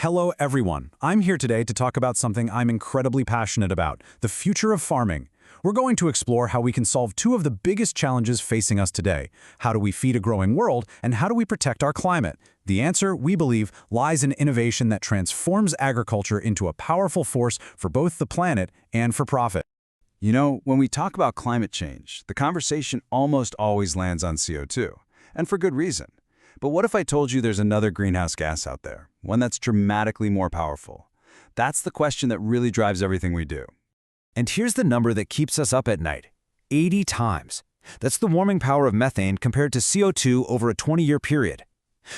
Hello everyone, I'm here today to talk about something I'm incredibly passionate about, the future of farming. We're going to explore how we can solve two of the biggest challenges facing us today. How do we feed a growing world, and how do we protect our climate? The answer, we believe, lies in innovation that transforms agriculture into a powerful force for both the planet and for profit. You know, when we talk about climate change, the conversation almost always lands on CO2, and for good reason. But what if I told you there's another greenhouse gas out there, one that's dramatically more powerful? That's the question that really drives everything we do. And here's the number that keeps us up at night: 80 times. That's the warming power of methane compared to CO2 over a 20-year period.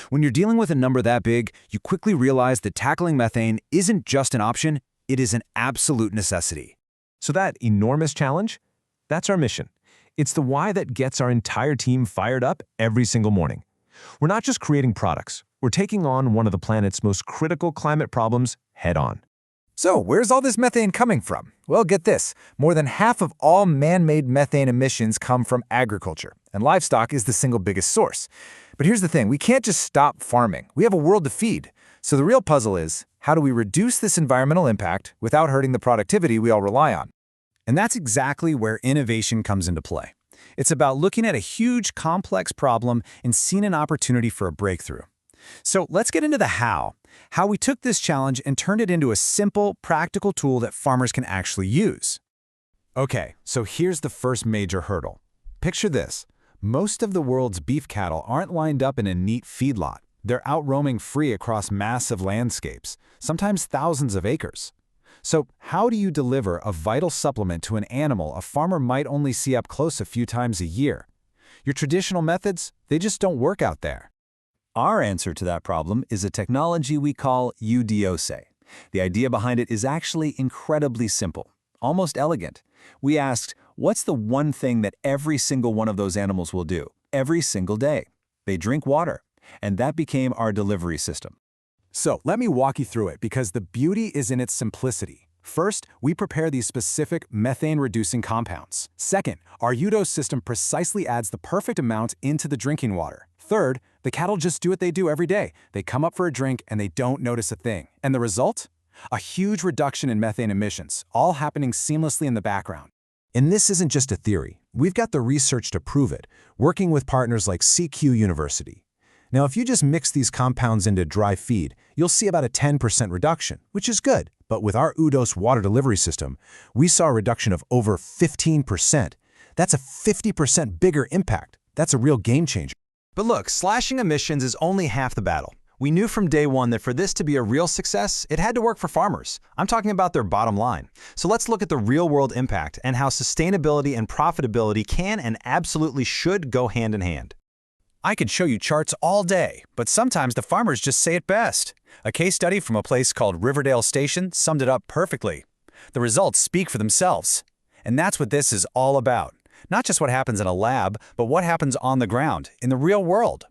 When you're dealing with a number that big, you quickly realize that tackling methane isn't just an option, it is an absolute necessity. So that enormous challenge? That's our mission. It's the why that gets our entire team fired up every single morning. We're not just creating products, we're taking on one of the planet's most critical climate problems head-on. So, where's all this methane coming from? Well, get this. More than half of all man-made methane emissions come from agriculture, and livestock is the single biggest source. But here's the thing, we can't just stop farming. We have a world to feed. So the real puzzle is, how do we reduce this environmental impact without hurting the productivity we all rely on? And that's exactly where innovation comes into play. It's about looking at a huge, complex problem and seeing an opportunity for a breakthrough. So let's get into the how we took this challenge and turned it into a simple, practical tool that farmers can actually use. Okay, so here's the first major hurdle. Picture this. Most of the world's beef cattle aren't lined up in a neat feedlot. They're out roaming free across massive landscapes, sometimes thousands of acres. So how do you deliver a vital supplement to an animal a farmer might only see up close a few times a year? Your traditional methods, they just don't work out there. Our answer to that problem is a technology we call uDOSE. The idea behind it is actually incredibly simple, almost elegant. We asked, what's the one thing that every single one of those animals will do, every single day? They drink water, and that became our delivery system. So let me walk you through it because the beauty is in its simplicity. First, we prepare these specific methane-reducing compounds. Second, our uDOSE system precisely adds the perfect amount into the drinking water. Third, the cattle just do what they do every day. They come up for a drink and they don't notice a thing. And the result? A huge reduction in methane emissions, all happening seamlessly in the background. And this isn't just a theory. We've got the research to prove it, working with partners like CQ University. Now, if you just mix these compounds into dry feed, you'll see about a 10% reduction, which is good. But with our uDOSE water delivery system, we saw a reduction of over 15%. That's a 50% bigger impact. That's a real game changer. But look, slashing emissions is only half the battle. We knew from day one that for this to be a real success, it had to work for farmers. I'm talking about their bottom line. So let's look at the real-world impact and how sustainability and profitability can and absolutely should go hand in hand. I could show you charts all day, but sometimes the farmers just say it best. A case study from a place called Riverdale Station summed it up perfectly. The results speak for themselves. And that's what this is all about. Not just what happens in a lab, but what happens on the ground, in the real world.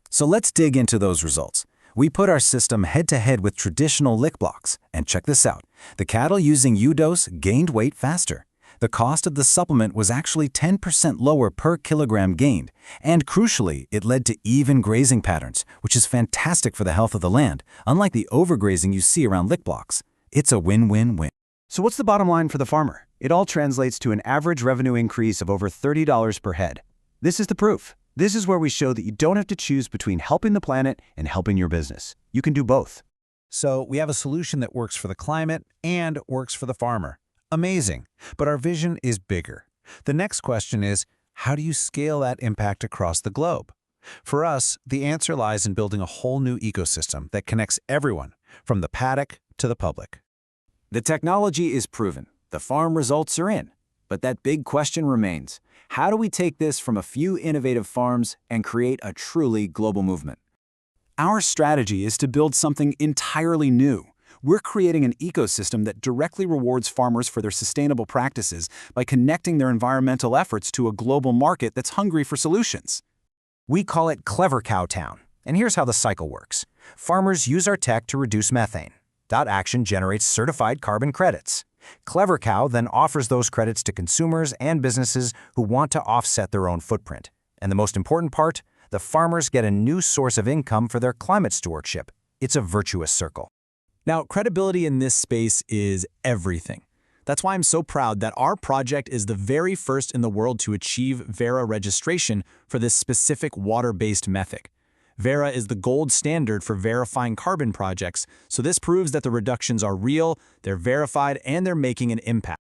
So let's dig into those results. We put our system head-to-head with traditional lick blocks, and check this out. The cattle using uDOSE gained weight faster. The cost of the supplement was actually 10% lower per kilogram gained, and crucially, it led to even grazing patterns, which is fantastic for the health of the land, unlike the overgrazing you see around lick blocks. It's a win-win-win. So what's the bottom line for the farmer? It all translates to an average revenue increase of over $30 per head. This is the proof. This is where we show that you don't have to choose between helping the planet and helping your business. You can do both. So we have a solution that works for the climate and works for the farmer. Amazing. But our vision is bigger. The next question is, how do you scale that impact across the globe? For us, the answer lies in building a whole new ecosystem that connects everyone, from the paddock to the public. The technology is proven. The farm results are in. But that big question remains. How do we take this from a few innovative farms and create a truly global movement? Our strategy is to build something entirely new. We're creating an ecosystem that directly rewards farmers for their sustainable practices by connecting their environmental efforts to a global market that's hungry for solutions. We call it CleverCow Town, and here's how the cycle works. Farmers use our tech to reduce methane. DIT AgTech generates certified carbon credits. CleverCow then offers those credits to consumers and businesses who want to offset their own footprint. And the most important part, the farmers get a new source of income for their climate stewardship. It's a virtuous circle. Now, credibility in this space is everything. That's why I'm so proud that our project is the very first in the world to achieve Verra registration for this specific water-based method. Verra is the gold standard for verifying carbon projects, so this proves that the reductions are real, they're verified, and they're making an impact.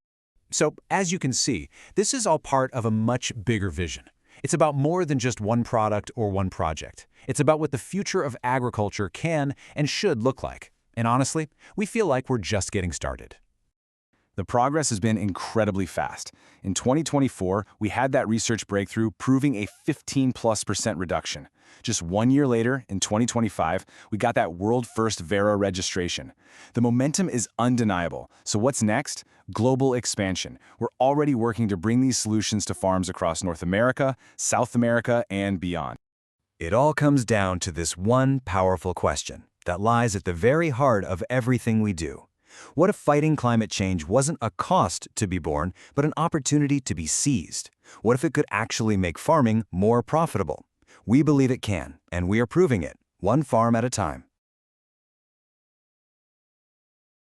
So, as you can see, this is all part of a much bigger vision. It's about more than just one product or one project. It's about what the future of agriculture can and should look like. And honestly, we feel like we're just getting started. The progress has been incredibly fast. In 2024, we had that research breakthrough proving a 15+% reduction. Just 1 year later, in 2025, we got that world-first Verra registration. The momentum is undeniable. So what's next? Global expansion. We're already working to bring these solutions to farms across North America, South America, and beyond. It all comes down to this one powerful question that lies at the very heart of everything we do. What if fighting climate change wasn't a cost to be borne, but an opportunity to be seized? What if it could actually make farming more profitable? We believe it can, and we are proving it, one farm at a time.